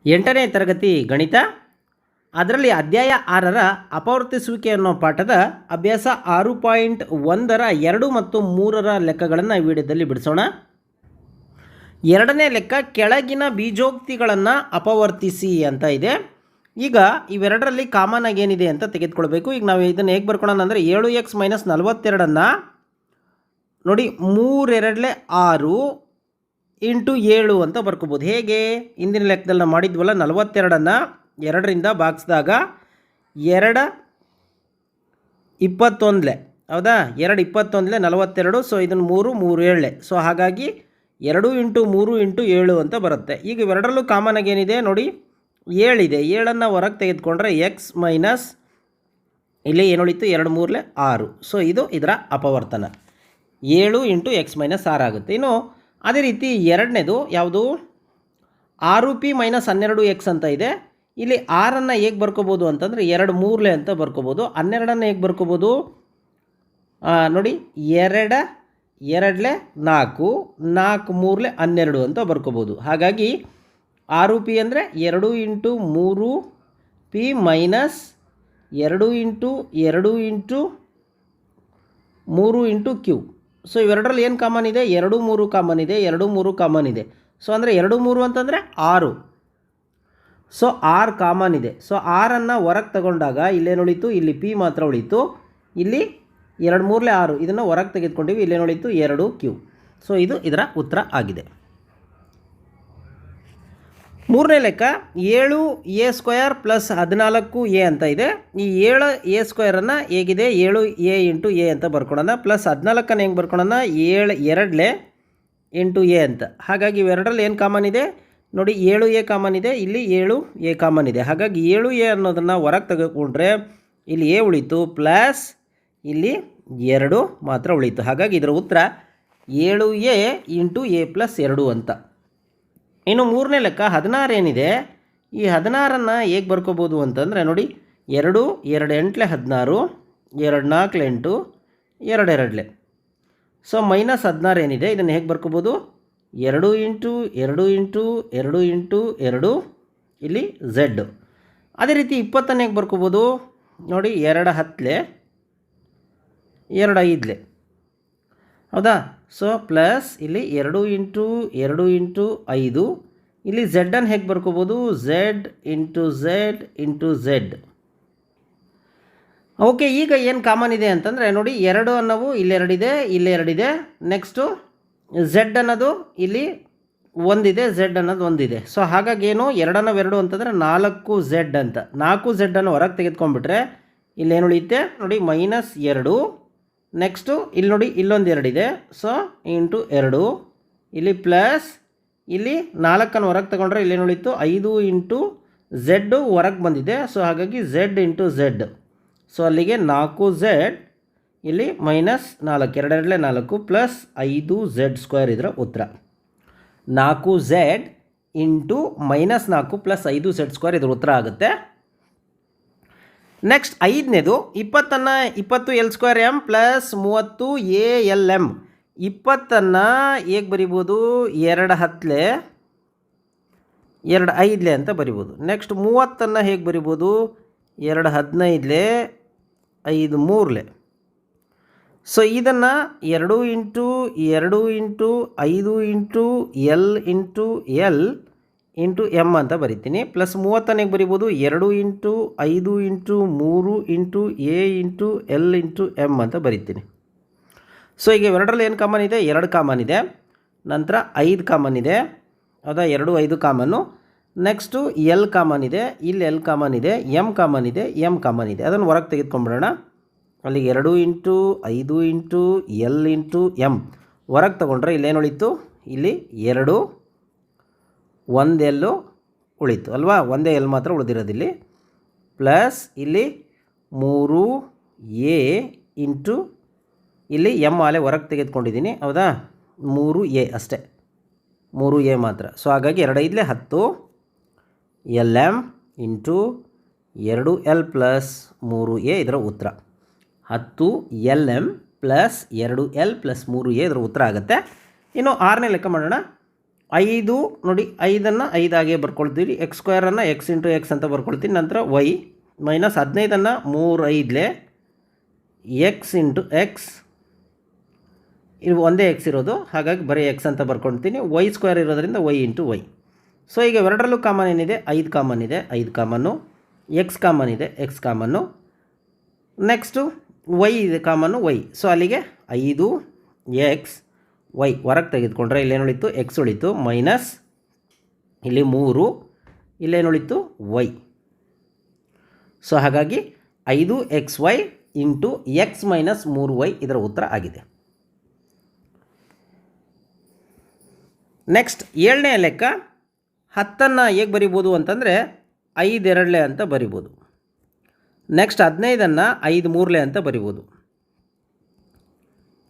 8ನೇ ತರಗತಿ ಗಣಿತ, ಅದರಲ್ಲಿ ಅಧ್ಯಾಯ 6ರ ಅಪವರ್ತಿಸುವಿಕೆ ಅನ್ನೋ ಪಾಠದ ಅಭ್ಯಾಸ 6.1ರ 2 ಮತ್ತು 3ರ ಲೆಕ್ಕಗಳನ್ನು ಈ ವಿಡಿಯೋದಲ್ಲಿ ಬಿಡಿಸೋಣ. ಎರಡನೇ ಲೆಕ್ಕ ಕೆಳಗಿನ ಬೀಜೋಕ್ತಿಗಳನ್ನು ಅಪವರ್ತಿಸಿ ಅಂತ ಇದೆ. ಈಗ ಇವೆರಡರಲ್ಲಿ ಕಾಮನ್ ಆಗಿ ಏನಿದೆ ಅಂತ ತೆಗೆದುಕೊಳ್ಬೇಕು. ಈಗ ನಾವು ಇದನ್ನು ಹೇಗೆ ಬರ್ಕೊಳ್ಳೋಣ ಅಂದರೆ 7x - 42 ನೋಡಿ 3 2 6 ಇಂಟು 7 ಅಂತ ಬರ್ಕೋಬೋದು. ಹೇಗೆ ಹಿಂದಿನ ಲೆಕ್ಕದಲ್ಲಿ ನಾವು ಮಾಡಿದ್ವಲ್ಲ, 42 2ರಿಂದ ಭಾಗಿಸಿದಾಗ 2 21 ಹೌದಾ, 2 21 42. ಸೊ ಇದನ್ನು 3 3 7. ಸೊ ಹಾಗಾಗಿ 2 × 3 × 7 ಅಂತ ಬರುತ್ತೆ. ಈಗ ಇವೆರಡರಲ್ಲೂ ಕಾಮನ್ ಆಗಿ ಏನಿದೆ ನೋಡಿ, 7 ಇದೆ. 7ಅನ್ನು ಹೊರಗೆ ತೆಗೆದುಕೊಂಡ್ರೆ ಎಕ್ಸ್ ಮೈನಸ್ ಇಲ್ಲಿ ಏನು ಉಳಿತು, 2 3 6. ಸೊ ಇದು ಇದರ ಅಪವರ್ತನ 7 × x - 6 ಆಗುತ್ತೆ. ಇನ್ನು ಅದೇ ರೀತಿ ಎರಡನೇದು ಯಾವುದು, 6p - 12x ಅಂತ ಇದೆ. ಇಲ್ಲಿ 6ಅನ್ನು ಹೇಗೆ ಬರ್ಕೋಬೋದು ಅಂತಂದರೆ 2 3 ಅಂತ ಬರ್ಕೋಬೋದು. 12ಅನ್ನು ಹೇಗೆ ಬರ್ಕೋಬೋದು ನೋಡಿ, 2 2 4 4 3 12 ಅಂತ ಬರ್ಕೋಬೋದು. ಹಾಗಾಗಿ 6p ಅಂದರೆ 2 × 3p ಮೈನಸ್ 2 × 2 × 3 × q. ಸೊ ಇವೆರಡರಲ್ಲಿ ಏನು ಕಾಮನ್ ಇದೆ, 2 3 ಕಾಮನ್ ಇದೆ, 2 3 ಕಾಮನ್ ಇದೆ. ಸೊ ಅಂದರೆ 2 3 ಅಂತಂದರೆ 6. ಸೊ 6 ಕಾಮನ್ ಇದೆ. ಸೊ 6ಅನ್ನು ಹೊರಗೆ ತಗೊಂಡಾಗ ಇಲ್ಲೇನು ಉಳಿತು, ಇಲ್ಲಿ p ಮಾತ್ರ ಉಳಿತು. ಇಲ್ಲಿ 2 3 6 ಇದನ್ನು ಹೊರಗೆ ತೆಗೆದುಕೊಂಡಿವಿ, ಇಲ್ಲೇನು ಉಳಿತು 2q. ಸೊ ಇದು ಇದರ ಉತ್ತರ ಆಗಿದೆ. ಮೂರನೇ ಲೆಕ್ಕ 7a² + 14a ಅಂತ ಇದೆ. ಈ 7a² ಹೇಗಿದೆ, 7a × a ಅಂತ ಬರ್ಕೊಳ್ಳೋಣ. ಪ್ಲಸ್ 14ಅನ್ನು ಹೆಂಗೆ ಬರ್ಕೊಳ್ಳೋಣ, 7 2 × a ಅಂತ. ಹಾಗಾಗಿ ಇವೆರಡರಲ್ಲಿ ಏನು ಕಾಮನ್ ಇದೆ ನೋಡಿ, 7a ಕಾಮನ್ ಇದೆ, ಇಲ್ಲಿ 7a ಕಾಮನ್ ಇದೆ. ಹಾಗಾಗಿ 7a ಅನ್ನೋದನ್ನು ಹೊರಗೆ ತೆಗೆದುಕೊಂಡ್ರೆ ಇಲ್ಲಿ a ಉಳಿತು, ಪ್ಲಸ್ ಇಲ್ಲಿ 2 ಮಾತ್ರ ಉಳಿತು. ಹಾಗಾಗಿ ಇದರ ಉತ್ತರ 7a × a + 2 ಅಂತ. ಇನ್ನು ಮೂರನೇ ಲೆಕ್ಕ 16 ಏನಿದೆ, ಈ 16ಅನ್ನು ಹೇಗೆ ಬರ್ಕೋಬೋದು ಅಂತಂದರೆ ನೋಡಿ, 2 2 8 16, 2 4 8, 2 2. ಸೊ -16 ಏನಿದೆ, ಇದನ್ನು ಹೇಗೆ ಬರ್ಕೋಬೋದು, 2 × 2 × 2 × 2 ಇಲ್ಲಿ z. ಅದೇ ರೀತಿ 20ಅನ್ನು ಹೇಗೆ ಬರ್ಕೋಬೋದು ನೋಡಿ, 2 10 2 5 ಹೌದಾ. ಸೊ ಪ್ಲಸ್ ಇಲ್ಲಿ 2 × 2 × 5. ಇಲ್ಲಿ z ಹೇಗೆ ಬರ್ಕೋಬೋದು, z × z × z. ಓಕೆ, ಈಗ ಏನು ಕಾಮನ್ ಇದೆ ಅಂತಂದರೆ ನೋಡಿ, 2 ಅನ್ನೋವು ಇಲ್ಲಿ 2 ಇದೆ, ಇಲ್ಲಿ 2 ಇದೆ. ನೆಕ್ಸ್ಟು z ಅನ್ನೋದು ಇಲ್ಲಿ 1 ಇದೆ, z ಅನ್ನೋದು 1 ಇದೆ. ಸೊ ಹಾಗಾಗಿ ಏನು 2 2 ಅಂತಂದರೆ 4z ಅಂತ. 4z ಹೊರಗೆ ತೆಗೆದುಕೊಂಡ್ಬಿಟ್ರೆ ಇಲ್ಲೇನು ಉಳಿಯುತ್ತೆ ನೋಡಿ, -2. ನೆಕ್ಸ್ಟು ಇಲ್ಲಿ ನೋಡಿ, ಇಲ್ಲೊಂದು 2 ಇದೆ. ಸೊ ಇಂಟು 2, ಇಲ್ಲಿ ಪ್ಲಸ್ ಇಲ್ಲಿ 4ಅನ್ನು ಹೊರಗೆ ತಗೊಂಡ್ರೆ ಇಲ್ಲೇನು ಉಳಿತು, 5 × z ಹೊರಗೆ ಬಂದಿದೆ. ಸೊ ಹಾಗಾಗಿ z × z. ಸೊ ಅಲ್ಲಿಗೆ 4z ಇಲ್ಲಿ -4 2 2 4 ಪ್ಲಸ್ 5z² ಇದರ ಉತ್ತರ. 4z ಇಂಟು -4 ಪ್ಲಸ್ 5z² ಇದರ ಉತ್ತರ ಆಗುತ್ತೆ. ನೆಕ್ಸ್ಟ್ ಐದನೇದು 20ಅನ್ನು 20 L² m ಪ್ಲಸ್ 30 ALm. 20ಅನ್ನು ಹೇಗೆ ಬರಿಬೋದು, 2 10 2 5 ಅಂತ ಬರಿಬೋದು. ನೆಕ್ಸ್ಟ್ 30ಅನ್ನು ಹೇಗೆ ಬರಿಬೋದು, 2 15 5 3. ಸೊ ಇದನ್ನು 2 × 2 × 5 × L × L ಇಂಟು m ಅಂತ ಬರಿತೀನಿ. ಪ್ಲಸ್ 30ಅನ್ನು ಹೇಗೆ ಬರಿಬೋದು, 2 × 5 × 3 × a × L × m ಅಂತ ಬರಿತೀನಿ. ಸೊ ಈಗ ಇವೆರಡರಲ್ಲಿ ಏನು ಕಾಮನ್ ಇದೆ, 2 ಕಾಮನ್ ಇದೆ. ನಂತರ 5 ಕಾಮನ್ ಇದೆ ಹೌದಾ, 2 5 ಕಾಮನ್ನು. ನೆಕ್ಸ್ಟು L ಕಾಮನ್ ಇದೆ, ಇಲ್ಲಿ L ಕಾಮನ್ ಇದೆ, m ಕಾಮನ್ ಇದೆ, m ಕಾಮನ್ ಇದೆ. ಅದನ್ನು ಹೊರಗೆ ತೆಗೆದುಕೊಂಡ್ಬಿಡೋಣ. ಅಲ್ಲಿಗೆ 2 × 5 × L × m ಹೊರಗೆ ತೊಗೊಂಡ್ರೆ ಇಲ್ಲೇನು ಉಳಿತು, ಇಲ್ಲಿ 2 1 L ಉಳಿತು ಅಲ್ವಾ, 1 L ಮಾತ್ರ ಉಳಿದಿರೋದಿಲ್ಲಿ. ಪ್ಲಸ್ ಇಲ್ಲಿ 3a ಇಂಟು ಇಲ್ಲಿ m ಆಲೆ ಹೊರಗೆ ತೆಗೆದುಕೊಂಡಿದ್ದೀನಿ ಹೌದಾ, 3a ಅಷ್ಟೇ, 3a ಮಾತ್ರ. ಸೊ ಹಾಗಾಗಿ 2 5 10 Lm into 2L plus 3a ಇದರ ಉತ್ತರ. 10 Lm plus 2L plus 3a ಇದರ ಉತ್ತರ ಆಗುತ್ತೆ. ಇನ್ನು 6ನೇ ಲೆಕ್ಕ ಮಾಡೋಣ. 5 ನೋಡಿ 5ಅನ್ನು 5 ಆಗೇ ಬರ್ಕೊಳ್ತೀವಿ. ಎಕ್ಸ್ ಸ್ಕ್ವೇರನ್ನು ಎಕ್ಸ್ ಇಂಟು ಎಕ್ಸ್ ಅಂತ ಬರ್ಕೊಳ್ತೀನಿ. ನಂತರ ವೈ ಮೈನಸ್ 15ಅನ್ನು 3 5 ಎಕ್ಸ್ ಇಂಟು ಎಕ್ಸ್, ಇದು ಒಂದೇ ಎಕ್ಸ್ ಇರೋದು ಹಾಗಾಗಿ ಬರೀ ಎಕ್ಸ್ ಅಂತ ಬರ್ಕೊಳ್ತೀನಿ. ವೈ ಸ್ಕ್ವೇರ್ ಇರೋದ್ರಿಂದ ವೈ ಇಂಟು ವೈ. ಸೊ ಈಗ ಎರಡರಲ್ಲೂ ಕಾಮನ್ ಏನಿದೆ 5 ಕಾಮನ್ ಇದೆ, 5 ಕಾಮನ್ನು, ಎಕ್ಸ್ ಕಾಮನ್ ಇದೆ, ಎಕ್ಸ್ ಕಾಮನ್ನು, ನೆಕ್ಸ್ಟು ವೈ ಇದೆ ಕಾಮನ್ನು ವೈ. ಸೊ ಅಲ್ಲಿಗೆ 5 ಎಕ್ಸ್ ವೈ ಹೊರಗೆ ತೆಗೆದುಕೊಂಡ್ರೆ ಇಲ್ಲೇನು ಉಳಿತು ಎಕ್ಸ್ ಉಳಿತು, ಮೈನಸ್ ಇಲ್ಲಿ 3 ಇಲ್ಲೇನು ಉಳಿತು ವೈ. ಸೊ ಹಾಗಾಗಿ 5xy into X minus 3y ಇದರ ಉತ್ತರ ಆಗಿದೆ. ನೆಕ್ಸ್ಟ್ 7ನೇ ಲೆಕ್ಕ. 10ಅನ್ನು ಹೇಗೆ ಬರಿಬೋದು ಅಂತಂದರೆ 5 2 ಅಂತ ಬರಿಬೋದು. ನೆಕ್ಸ್ಟ್ 15ಅನ್ನು 5 3 ಅಂತ ಬರಿಬೋದು.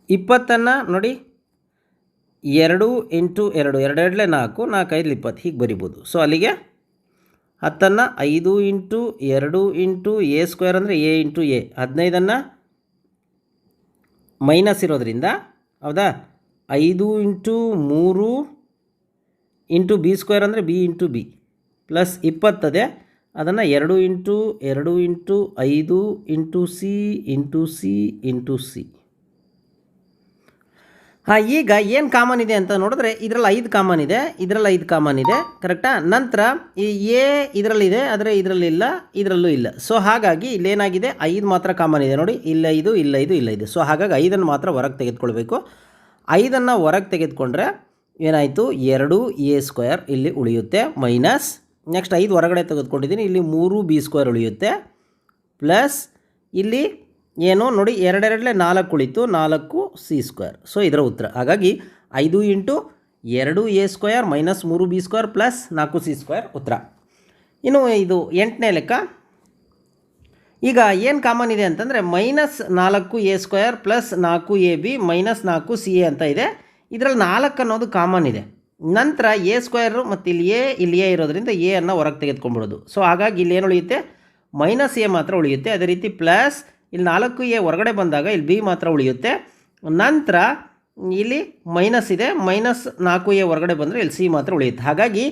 20ಅನ್ನು ನೋಡಿ 2 ಇಂಟು 2 2 2 4 4 5 20 ಹೀಗೆ ಬರಿಬೋದು. ಸೊ ಅಲ್ಲಿಗೆ 10ಅನ್ನು 5 ಇಂಟು 2 ಇಂಟು ಎ ಸ್ಕ್ವೇರ್ ಅಂದರೆ ಎ ಇಂಟು ಎ, 15ಅನ್ನು ಮೈನಸ್ ಇರೋದ್ರಿಂದ ಹೌದಾ 5 ಇಂಟು 3 ಇಂಟು ಬಿ ಸ್ಕ್ವೇರ್ ಅಂದರೆ ಬಿ ಇಂಟು ಬಿ ಪ್ಲಸ್ 20 ಅದೇ, ಅದನ್ನು 2 into 2 into 5 into C into C into C. ಈಗ ಏನು ಕಾಮನ್ ಇದೆ ಅಂತ ನೋಡಿದ್ರೆ ಇದರಲ್ಲಿ 5 ಕಾಮನ್ ಇದೆ, ಇದರಲ್ಲಿ 5 ಕಾಮನ್ ಇದೆ, ಕರೆಕ್ಟಾ. ನಂತರ ಈ ಎ ಇದರಲ್ಲಿದೆ ಆದರೆ ಇದರಲ್ಲಿಲ್ಲ, ಇದರಲ್ಲೂ ಇಲ್ಲ. ಸೊ ಹಾಗಾಗಿ ಇಲ್ಲೇನಾಗಿದೆ 5 ಮಾತ್ರ ಕಾಮನ್ ಇದೆ ನೋಡಿ, ಇಲ್ಲ ಇದು ಇಲ್ಲ ಇದು ಇಲ್ಲ ಇದು. ಸೊ ಹಾಗಾಗಿ 5ಅನ್ನು ಮಾತ್ರ ಹೊರಗೆ ತೆಗೆದುಕೊಳ್ಬೇಕು. 5ಅನ್ನು ಹೊರಗೆ ತೆಗೆದುಕೊಂಡ್ರೆ ಏನಾಯಿತು 2 ಎ ಸ್ಕ್ವೇರ್ ಇಲ್ಲಿ ಉಳಿಯುತ್ತೆ, ಮೈನಸ್ ನೆಕ್ಸ್ಟ್ 5 ಹೊರಗಡೆ ತೆಗೆದುಕೊಂಡಿದ್ದೀನಿ, ಇಲ್ಲಿ 3 ಬಿ ಸ್ಕ್ವೇರ್ ಉಳಿಯುತ್ತೆ, ಪ್ಲಸ್ ಇಲ್ಲಿ ಏನು ನೋಡಿ 2 2 4 ಉಳಿತು, 4 ಸಿ ಸ್ಕ್ವೇರ್. ಸೊ ಇದರ ಉತ್ತರ ಹಾಗಾಗಿ 5 into 2 A square minus 3 B square plus 4 C square ಉತ್ತರ. ಇನ್ನು ಇದು 8ನೇ ಲೆಕ್ಕ. ಈಗ ಏನು ಕಾಮನ್ ಇದೆ ಅಂತಂದರೆ minus 4 A square plus 4 A B minus 4 C A ಅಂತ ಇದೆ. ಇದರಲ್ಲಿ 4 ಅನ್ನೋದು ಕಾಮನ್ ಇದೆ. ನಂತರ ಎ ಸ್ಕ್ವೇರು ಮತ್ತು ಇಲ್ಲಿ ಎ ಇರೋದ್ರಿಂದ ಎ ಅನ್ನು ಹೊರಗೆ ತೆಗೆದುಕೊಂಡ್ಬಿಡೋದು. ಸೊ ಹಾಗಾಗಿ ಇಲ್ಲಿ ಏನು ಉಳಿಯುತ್ತೆ ಮೈನಸ್ ಎ ಮಾತ್ರ ಉಳಿಯುತ್ತೆ. ಅದೇ ರೀತಿ ಪ್ಲಸ್ ಇಲ್ಲಿ 4 ಎ ಹೊರಗಡೆ ಬಂದಾಗ ಇಲ್ಲಿ ಬಿ ಮಾತ್ರ ಉಳಿಯುತ್ತೆ. ನಂತರ ಇಲ್ಲಿ ಮೈನಸ್ ಇದೆ, ಮೈನಸ್ 4 ಎ ಹೊರಗಡೆ ಬಂದರೆ ಇಲ್ಲಿ ಸಿ ಮಾತ್ರ ಉಳಿಯುತ್ತೆ. ಹಾಗಾಗಿ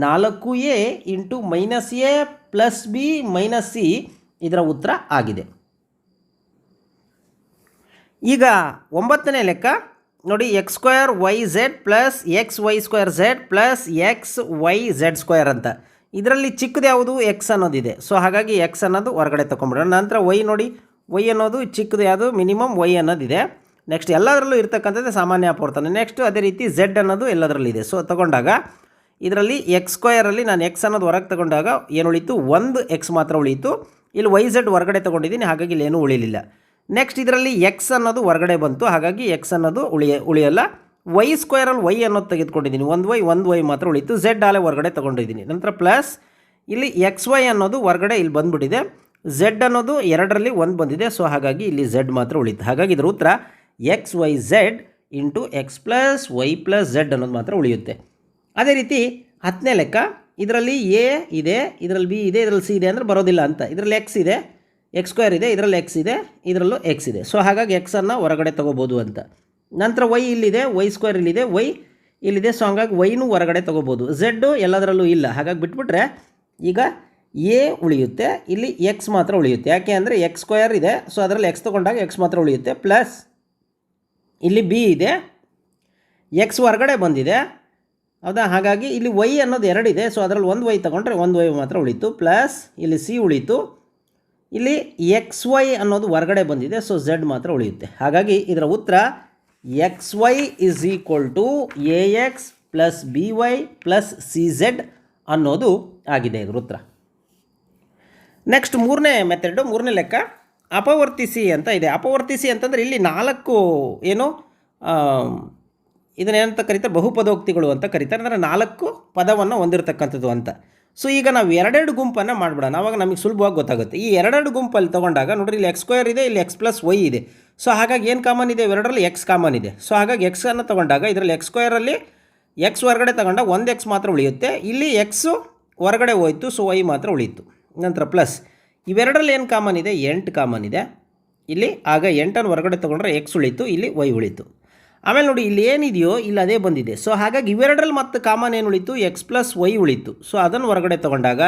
4 A into minus A plus B minus C ಇದರ ಉತ್ತರ ಆಗಿದೆ. ಈಗ 9ನೇ ಲೆಕ್ಕ ನೋಡಿ, X square Y Z plus X Y square Z plus X Y Z square ಅಂತ. ಇದರಲ್ಲಿ ಚಿಕ್ಕದು ಯಾವುದು ಎಕ್ಸ್ ಅನ್ನೋದಿದೆ. ಸೊ ಹಾಗಾಗಿ ಎಕ್ಸ್ ಅನ್ನೋದು ಹೊರಗಡೆ ತೊಗೊಂಬಿಡೋಣ. ನಂತರ ವೈ ನೋಡಿ, ವೈ ಅನ್ನೋದು ಚಿಕ್ಕದು ಯಾವುದು ಮಿನಿಮಮ್ ವೈ ಅನ್ನೋದಿದೆ. ನೆಕ್ಸ್ಟ್ ಎಲ್ಲದರಲ್ಲೂ ಇರ್ತಕ್ಕಂಥದ್ದು ಸಾಮಾನ್ಯ ಅಪವರ್ತನ. ನೆಕ್ಸ್ಟ್ ಅದೇ ರೀತಿ ಝೆಡ್ ಅನ್ನೋದು ಎಲ್ಲದರಲ್ಲಿದೆ. ಸೊ ತಗೊಂಡಾಗ ಇದರಲ್ಲಿ ಎಕ್ಸ್ ಸ್ಕ್ವೇರಲ್ಲಿ ನಾನು ಎಕ್ಸ್ ಅನ್ನೋದು ಹೊರಗೆ ತಗೊಂಡಾಗ ಏನು ಉಳೀತು 1 ಎಕ್ಸ್ ಮಾತ್ರ ಉಳೀತು. ಇಲ್ಲಿ ವೈ ಝೆಡ್ ಹೊರಗಡೆ ತೊಗೊಂಡಿದ್ದೀನಿ, ಹಾಗಾಗಿ ಇಲ್ಲಿ ಏನೂ ಉಳಿಲಿಲ್ಲ. ನೆಕ್ಸ್ಟ್ ಇದರಲ್ಲಿ ಎಕ್ಸ್ ಅನ್ನೋದು ಹೊರಗಡೆ ಬಂತು, ಹಾಗಾಗಿ ಎಕ್ಸ್ ಅನ್ನೋದು ಉಳಿಯಲ್ಲ. ವೈ ಸ್ಕ್ವೇರಲ್ಲಿ ವೈ ಅನ್ನೋದು ತೆಗೆದುಕೊಂಡಿದ್ದೀನಿ, ಒಂದು ವೈ ಮಾತ್ರ ಉಳಿತು. ಝೆಡ್ ಆಲೆ ಹೊರಗಡೆ ತೊಗೊಂಡಿದ್ದೀನಿ. ನಂತರ ಪ್ಲಸ್ ಇಲ್ಲಿ ಎಕ್ಸ್ ವೈ ಅನ್ನೋದು ಹೊರಗಡೆ ಇಲ್ಲಿ ಬಂದುಬಿಟ್ಟಿದೆ. ಝೆಡ್ ಅನ್ನೋದು 2ರಲ್ಲಿ 1 ಬಂದಿದೆ. ಸೊ ಹಾಗಾಗಿ ಇಲ್ಲಿ ಝೆಡ್ ಮಾತ್ರ ಉಳಿತು. ಹಾಗಾಗಿ ಇದರ ಉತ್ತರ X Y Z into X plus Y plus Z ಅನ್ನೋದು ಮಾತ್ರ ಉಳಿಯುತ್ತೆ. ಅದೇ ರೀತಿ 10ನೇ ಲೆಕ್ಕ. ಇದರಲ್ಲಿ ಎ ಇದೆ, ಇದರಲ್ಲಿ ಬಿ ಇದೆ, ಇದರಲ್ಲಿ ಸಿ ಇದೆ ಅಂದರೆ ಬರೋದಿಲ್ಲ ಅಂತ. ಇದರಲ್ಲಿ ಎಕ್ಸ್ ಇದೆ, ಎಕ್ಸ್ ಸ್ಕ್ವೇರ್ ಇದೆ, ಇದರಲ್ಲಿ ಎಕ್ಸ್ ಇದೆ, ಇದರಲ್ಲೂ ಎಕ್ಸ್ ಇದೆ. ಸೊ ಹಾಗಾಗಿ ಎಕ್ಸನ್ನು ಹೊರಗಡೆ ತೊಗೋಬೋದು ಅಂತ. ನಂತರ ವೈ ಇಲ್ಲಿದೆ, ವೈ ಸ್ಕ್ವೇರ್ ಇಲ್ಲಿದೆ, ವೈ ಇಲ್ಲಿದೆ. ಸೊ ಹಂಗಾಗಿ ವೈನೂ ಹೊರಗಡೆ ತೊಗೋಬೋದು. ಝೆಡ್ಡು ಎಲ್ಲದರಲ್ಲೂ ಇಲ್ಲ, ಹಾಗಾಗಿ ಬಿಟ್ಬಿಟ್ರೆ ಈಗ ಎ ಉಳಿಯುತ್ತೆ, ಇಲ್ಲಿ ಎಕ್ಸ್ ಮಾತ್ರ ಉಳಿಯುತ್ತೆ. ಯಾಕೆ ಅಂದರೆ ಎಕ್ಸ್ ಸ್ಕ್ವೇರ್ ಇದೆ, ಸೊ ಅದರಲ್ಲಿ ಎಕ್ಸ್ ತೊಗೊಂಡಾಗ ಎಕ್ಸ್ ಮಾತ್ರ ಉಳಿಯುತ್ತೆ. ಪ್ಲಸ್ ಇಲ್ಲಿ ಬಿ ಇದೆ, ಎಕ್ಸ್ ಹೊರಗಡೆ ಬಂದಿದೆ ಹೌದಾ, ಹಾಗಾಗಿ ಇಲ್ಲಿ ವೈ ಅನ್ನೋದು 2 ಇದೆ. ಸೊ ಅದರಲ್ಲಿ 1 ವೈ ತೊಗೊಂಡ್ರೆ 1 ವೈ ಮಾತ್ರ ಉಳಿತು. ಪ್ಲಸ್ ಇಲ್ಲಿ ಸಿ ಉಳಿತು, ಇಲ್ಲಿ ಎಕ್ಸ್ ವೈ ಅನ್ನೋದು ಹೊರಗಡೆ ಬಂದಿದೆ. ಸೊ ಝೆಡ್ ಮಾತ್ರ ಉಳಿಯುತ್ತೆ. ಹಾಗಾಗಿ ಇದರ ಉತ್ತರ X Y is equal to A X plus B Y plus C Z ಅನ್ನೋದು ಆಗಿದೆ ಇದರ ಉತ್ತರ. ನೆಕ್ಸ್ಟ್ 3ನೇ ಮೆಥಡ್, 3ನೇ ಲೆಕ್ಕ ಅಪವರ್ತಿಸಿ ಅಂತ ಇದೆ. ಅಪವರ್ತಿಸಿ ಅಂತಂದರೆ ಇಲ್ಲಿ 4 ಏನು ಇದನ್ನೇನಂತ ಕರೀತಾರೆ ಬಹುಪದೋಕ್ತಿಗಳು ಅಂತ ಕರೀತಾರೆ. ಅಂದರೆ 4 ಪದವನ್ನು ಹೊಂದಿರತಕ್ಕಂಥದ್ದು ಅಂತ. ಸೊ ಈಗ ನಾವು 2 ಗುಂಪನ್ನು ಮಾಡಿಬಿಡೋಣ, ಆವಾಗ ನಮಗೆ ಸುಲಭವಾಗಿ ಗೊತ್ತಾಗುತ್ತೆ. ಈ 2 ಗುಂಪಲ್ಲಿ ತೊಗೊಂಡಾಗ ನೋಡಿರಿ, ಇಲ್ಲಿ ಎಕ್ಸ್ ಸ್ಕ್ವೇರ್ ಇದೆ, ಇಲ್ಲಿ ಎಕ್ಸ್ ಪ್ಲಸ್ ವೈ ಇದೆ. ಸೊ ಹಾಗಾಗಿ ಏನು ಕಾಮನ್ ಇದೆ, ಇವೆರಡರಲ್ಲಿ ಎಕ್ಸ್ ಕಾಮನ್ ಇದೆ. ಸೊ ಹಾಗಾಗಿ ಎಕ್ಸನ್ನು ತೊಗೊಂಡಾಗ ಇದರಲ್ಲಿ ಎಕ್ಸ್ ಸ್ಕ್ವೇರಲ್ಲಿ ಎಕ್ಸ್ ಹೊರಗಡೆ ತಗೊಂಡಾಗ 1 ಎಕ್ಸ್ ಮಾತ್ರ ಉಳಿಯುತ್ತೆ. ಇಲ್ಲಿ ಎಕ್ಸು ಹೊರಗಡೆ ಹೋಯಿತು, ಸೊ ವೈ ಮಾತ್ರ ಉಳಿಯಿತು. ನಂತರ ಪ್ಲಸ್ ಇವೆರಡರಲ್ಲಿ ಏನು ಕಾಮನ್ ಇದೆ, 8 ಕಾಮನ್ ಇದೆ ಇಲ್ಲಿ. ಆಗ 8ಅನ್ನು ಹೊರಗಡೆ ತೊಗೊಂಡ್ರೆ ಎಕ್ಸ್ ಉಳಿತು, ಇಲ್ಲಿ ವೈ ಉಳಿತು. ಆಮೇಲೆ ನೋಡಿ ಇಲ್ಲಿ ಏನಿದೆಯೋ ಇಲ್ಲಿ ಅದೇ ಬಂದಿದೆ. ಸೊ ಹಾಗಾಗಿ ಇವೆರಡರಲ್ಲಿ ಮತ್ತೆ ಕಾಮನ್ ಏನು ಉಳಿತು, ಎಕ್ಸ್ ಪ್ಲಸ್ ವೈ ಉಳಿತು. ಸೊ ಅದನ್ನು ಹೊರಗಡೆ ತೊಗೊಂಡಾಗ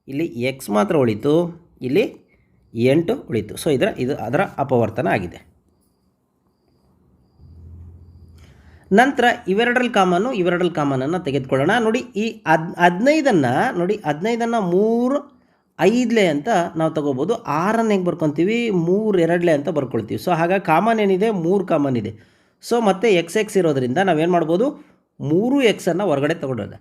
ಇಲ್ಲಿ ಎಕ್ಸ್ ಮಾತ್ರ ಉಳಿತು, ಇಲ್ಲಿ 8 ಉಳಿತು. ಸೊ ಇದು ಅದರ ಅಪವರ್ತನ ಆಗಿದೆ. ನಂತರ ಇವೆರಡರಲ್ಲಿ ಕಾಮನನ್ನು ತೆಗೆದುಕೊಳ್ಳೋಣ. ನೋಡಿ ಈ 15 ನೋಡಿ 15 3 5 ಅಂತ ನಾವು ತೊಗೋಬೋದು. 6 ಹೆಂಗೆ ಬರ್ಕೊತೀವಿ, 3 2 ಅಂತ ಬರ್ಕೊಳ್ತೀವಿ. ಸೊ ಹಾಗಾಗಿ ಕಾಮನ್ ಏನಿದೆ, 3 ಕಾಮನ್ ಇದೆ. ಸೊ ಮತ್ತೆ ಎಕ್ಸ್ ಇರೋದ್ರಿಂದ ನಾವೇನು ಮಾಡ್ಬೋದು, 3x ಹೊರಗಡೆ ತೊಗೊಂಡೋದ.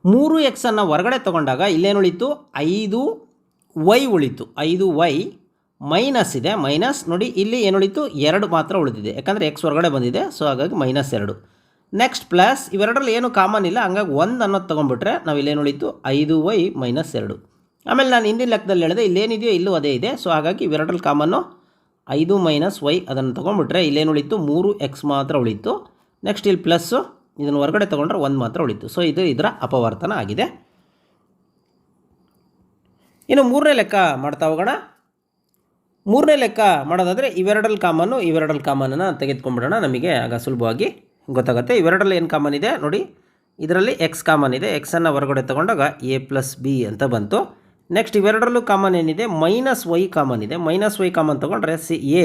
3x ಹೊರಗಡೆ ತೊಗೊಂಡಾಗ ಇಲ್ಲೇನು ಉಳಿತು, 5y ಉಳಿತು. 5y ಮೈನಸ್ ಇದೆ, ಮೈನಸ್ ನೋಡಿ ಇಲ್ಲಿ ಏನು ಉಳಿತು, 2 ಮಾತ್ರ ಉಳಿದಿದೆ, ಯಾಕಂದರೆ ಎಕ್ಸ್ ಹೊರಗಡೆ ಬಂದಿದೆ. ಸೊ ಹಾಗಾಗಿ -2. ನೆಕ್ಸ್ಟ್ ಪ್ಲಸ್ ಇವೆರಡರಲ್ಲಿ ಏನು ಕಾಮನ್ ಇಲ್ಲ, ಹಂಗಾಗಿ 1 ಅನ್ನೋದು ತೊಗೊಂಡ್ಬಿಟ್ರೆ ನಾವು ಇಲ್ಲೇನು ಉಳಿತು, 5y - 2. ಆಮೇಲೆ ನಾನು ಹಿಂದಿನ ಲೆಕ್ಕದಲ್ಲಿ ಹೇಳಿದೆ ಇಲ್ಲೇನಿದೆಯೋ ಇಲ್ಲೂ ಅದೇ ಇದೆ. ಸೊ ಹಾಗಾಗಿ ಇವೆರಡರಲ್ಲಿ ಕಾಮನ್ನು 5 - y ಅದನ್ನು ತೊಗೊಂಡ್ಬಿಟ್ರೆ ಇಲ್ಲೇನು ಉಳಿತು, 3x ಮಾತ್ರ ಉಳಿತು. ನೆಕ್ಸ್ಟ್ ಇಲ್ಲಿ ಪ್ಲಸ್ಸು ಇದನ್ನು ಹೊರಗಡೆ ತೊಗೊಂಡ್ರೆ 1 ಮಾತ್ರ ಉಳಿತು. ಸೊ ಇದರ ಅಪವರ್ತನ ಆಗಿದೆ. ಇನ್ನು ಮೂರನೇ ಲೆಕ್ಕ ಮಾಡ್ತಾ ಹೋಗೋಣ. ಮೂರನೇ ಲೆಕ್ಕ ಮಾಡೋದಾದರೆ ಇವೆರಡರಲ್ಲಿ ಕಾಮನನ್ನು ತೆಗೆದುಕೊಂಡ್ಬಿಡೋಣ. ನಮಗೆ ಆಗ ಸುಲಭವಾಗಿ ಗೊತ್ತಾಗುತ್ತೆ. ಇವೆರಡರಲ್ಲಿ ಏನು ಕಾಮನ್ ಇದೆ ನೋಡಿ, ಇದರಲ್ಲಿ ಎಕ್ಸ್ ಕಾಮನ್ ಇದೆ. ಎಕ್ಸನ್ನು ಹೊರಗಡೆ ತೊಗೊಂಡಾಗ a + b ಅಂತ ಬಂತು. ನೆಕ್ಸ್ಟ್ ಇವೆರಡರಲ್ಲೂ ಕಾಮನ್ ಏನಿದೆ, -y ಕಾಮನ್ ಇದೆ. -y ಕಾಮನ್ ತೊಗೊಂಡ್ರೆ a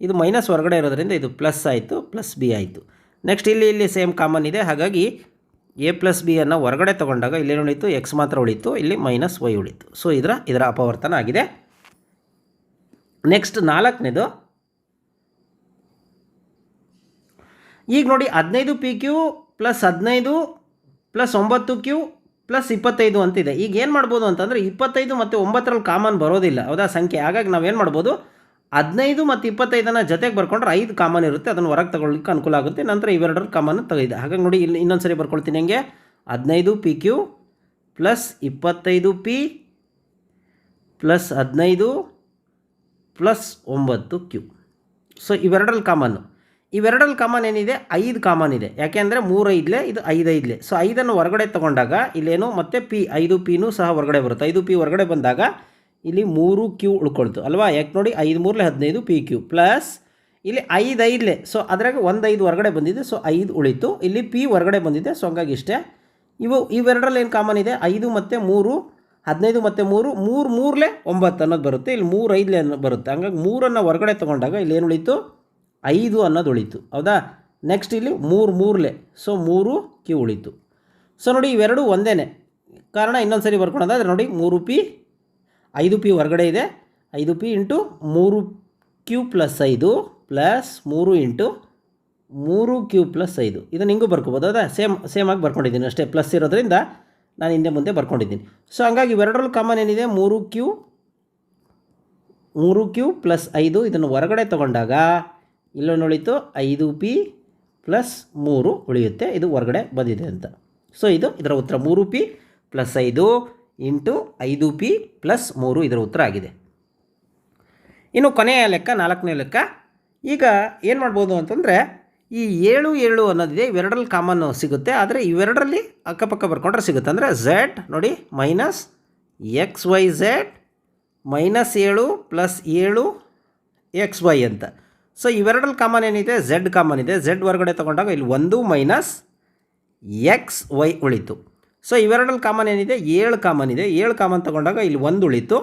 ಇದು ಮೈನಸ್ ಹೊರಗಡೆ ಇರೋದ್ರಿಂದ ಇದು ಪ್ಲಸ್ ಆಯಿತು, +b ಆಯಿತು. ನೆಕ್ಸ್ಟ್ ಇಲ್ಲಿ ಸೇಮ್ ಕಾಮನ್ ಇದೆ. ಹಾಗಾಗಿ a + b ಅನ್ನು ಹೊರಗಡೆ ತೊಗೊಂಡಾಗ ಇಲ್ಲೇನು ಉಳಿತು, ಎಕ್ಸ್ ಮಾತ್ರ ಉಳಿತು, ಇಲ್ಲಿ -y ಉಳಿತು. ಸೊ ಇದರ ಅಪವರ್ತನ ಆಗಿದೆ. ನೆಕ್ಸ್ಟ್ 4ನೇದು, ಈಗ ನೋಡಿ 15pq + 15 + 9q + 25 ಅಂತಿದೆ. ಈಗ ಏನು ಮಾಡ್ಬೋದು ಅಂತಂದರೆ 25 ಮತ್ತು 9ರಲ್ಲಿ ಕಾಮನ್ ಬರೋದಿಲ್ಲ, ಹೌದಾ ಸಂಖ್ಯೆ. ಹಾಗಾಗಿ ನಾವೇನು ಮಾಡ್ಬೋದು, 15 ಮತ್ತು 25 ಜೊತೆಗೆ ಬರ್ಕೊಂಡ್ರೆ 5 ಕಾಮನ್ ಇರುತ್ತೆ, ಅದನ್ನು ಹೊರಗೆ ತಗೊಳ್ಳಿಕ್ಕೆ ಅನುಕೂಲ ಆಗುತ್ತೆ. ನಂತರ ಇವೆರಡರ ಕಾಮನ್ ತೆಗೆದಿದೆ. ಹಾಗಾಗಿ ನೋಡಿ ಇಲ್ಲಿ ಇನ್ನೊಂದು ಸರಿ ಬರ್ಕೊಳ್ತೀನಿ. ಹಂಗೆ 15pq + 25p + 15 + 9q. So ಇವೆರಡರಲ್ಲಿ common ಏನಿದೆ, 5 ಕಾಮನ್ ಇದೆ. ಯಾಕೆಂದರೆ 3 5 ಇದು 5 5. ಸೊ 5 ಹೊರಗಡೆ ತೊಗೊಂಡಾಗ ಇಲ್ಲೇನು ಮತ್ತೆ5pನೂ ಸಹ ಹೊರಗಡೆ ಬರುತ್ತೆ. 5p ಹೊರಗಡೆ ಬಂದಾಗ ಇಲ್ಲಿ 3q ಉಳ್ಕೊಳ್ತು ಅಲ್ವಾ. ಯಾಕೆ ನೋಡಿ 5 3 15pq ಪ್ಲಸ್ ಇಲ್ಲಿ 5 5. ಸೊ ಅದ್ರಾಗ 1 5 ಹೊರಗಡೆ ಬಂದಿದೆ, ಸೊ 5 ಉಳಿತು. ಇಲ್ಲಿ p ಹೊರಗಡೆ ಬಂದಿದೆ, ಸೊ ಹಂಗಾಗಿ ಇಷ್ಟೇ. ಇವೆರಡರಲ್ಲಿ ಏನು ಕಾಮನ್ ಇದೆ, 5 ಮತ್ತು 3 15 ಮತ್ತು 3 3 9 ಅನ್ನೋದು ಬರುತ್ತೆ. ಇಲ್ಲಿ 3 5 ಅನ್ನೋದು ಬರುತ್ತೆ. ಹಂಗಾಗಿ 3 ಹೊರಗಡೆ ತೊಗೊಂಡಾಗ ಇಲ್ಲಿ ಏನು ಉಳಿತು, 5 ಅನ್ನೋದು ಉಳಿತು, ಹೌದಾ. ನೆಕ್ಸ್ಟ್ ಇಲ್ಲಿ 3 3 ಸೊ 3q ಉಳಿತು. ಸೊ ನೋಡಿ ಇವೆರಡು ಒಂದೇ ಕಾರಣ. ಇನ್ನೊಂದು ಸರಿ ಬರ್ಕೊಳ್ಳೋದಾದ್ರೆ ನೋಡಿ 3p 5p ಹೊರಗಡೆ ಇದೆ, 5p × 3q + 5 ಪ್ಲಸ್ 3 × 3q + 5. ಇದನ್ನು ಹಿಂಗೂ ಬರ್ಕೋಬೋದು, ಹೌದಾ. ಸೇಮ್ ಆಗಿ ಬರ್ಕೊಂಡಿದ್ದೀನಿ ಅಷ್ಟೇ, ಪ್ಲಸ್ ಇರೋದ್ರಿಂದ ನಾನು ಹಿಂದೆ ಮುಂದೆ ಬರ್ಕೊಂಡಿದ್ದೀನಿ. ಸೊ ಹಂಗಾಗಿ ಇವೆರಡರಲ್ಲೂ ಕಾಮನ್ ಏನಿದೆ, 3q + 5. ಇದನ್ನು ಹೊರಗಡೆ ತೊಗೊಂಡಾಗ ಇಲ್ಲೊಂದು ಉಳಿತು 5p + 3 ಉಳಿಯುತ್ತೆ. ಇದು ಹೊರಗಡೆ ಬಂದಿದೆ ಅಂತ. ಸೊ ಇದರ ಉತ್ತರ 3p + 5 × 5p + 3 ಇದರ ಉತ್ತರ ಆಗಿದೆ. ಇನ್ನು ಕೊನೆಯ ಲೆಕ್ಕ 4ನೇ ಲೆಕ್ಕ. ಈಗ ಏನು ಮಾಡ್ಬೋದು ಅಂತಂದರೆ ಈ 7 7 ಅನ್ನೋದಿದೆ, ಇವೆರಡರಲ್ಲಿ ಕಾಮನ್ ಸಿಗುತ್ತೆ. ಆದರೆ ಇವೆರಡರಲ್ಲಿ ಅಕ್ಕಪಕ್ಕ ಬರ್ಕೊಂಡ್ರೆ ಸಿಗುತ್ತೆ. ಅಂದರೆ z ನೋಡಿ -xyz -7 + 7xy ಅಂತ. ಸೊ ಇವೆರಡರಲ್ಲಿ ಕಾಮನ್ ಏನಿದೆ, z ಕಾಮನ್ ಇದೆ. z ಹೊರಗಡೆ ತೊಗೊಂಡಾಗ ಇಲ್ಲಿ 1 - xy ಉಳಿತು. ಸೊ ಇವೆರಡರಲ್ಲಿ ಕಾಮನ್ ಏನಿದೆ, 7 ಕಾಮನ್ ಇದೆ. 7 ಕಾಮನ್ ತೊಗೊಂಡಾಗ ಇಲ್ಲಿ 1 ಉಳಿತು.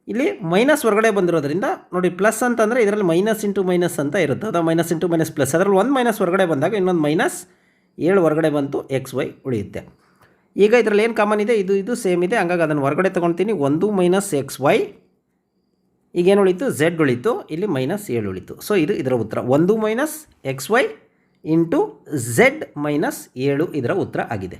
ಇಲ್ಲಿ ಮೈನಸ್ ಹೊರಗಡೆ ಬಂದಿರೋದ್ರಿಂದ ನೋಡಿ ಪ್ಲಸ್ ಅಂತಂದರೆ ಇದರಲ್ಲಿ -× ಅಂತ ಇರುತ್ತೆ, ಅದು -× ಪ್ಲಸ್. ಅದರಲ್ಲಿ 1 ಮೈನಸ್ ಹೊರಗಡೆ ಬಂದಾಗ ಇನ್ನೊಂದು -7 ಹೊರಗಡೆ ಬಂತು, xy ಉಳಿಯುತ್ತೆ. ಈಗ ಇದರಲ್ಲಿ ಏನು ಕಾಮನ್ ಇದೆ, ಇದು ಸೇಮ್ ಇದೆ. ಹಂಗಾಗಿ ಅದನ್ನು ಹೊರಗಡೆ ತೊಗೊಳ್ತೀನಿ. 1 - xy ಈಗೇನು ಉಳಿತು, z ಉಳಿತು, ಇಲ್ಲಿ -7 ಉಳಿತು. ಸೊ ಇದರ ಉತ್ತರ 1 - xy × z - 7 ಇದರ ಉತ್ತರ ಆಗಿದೆ.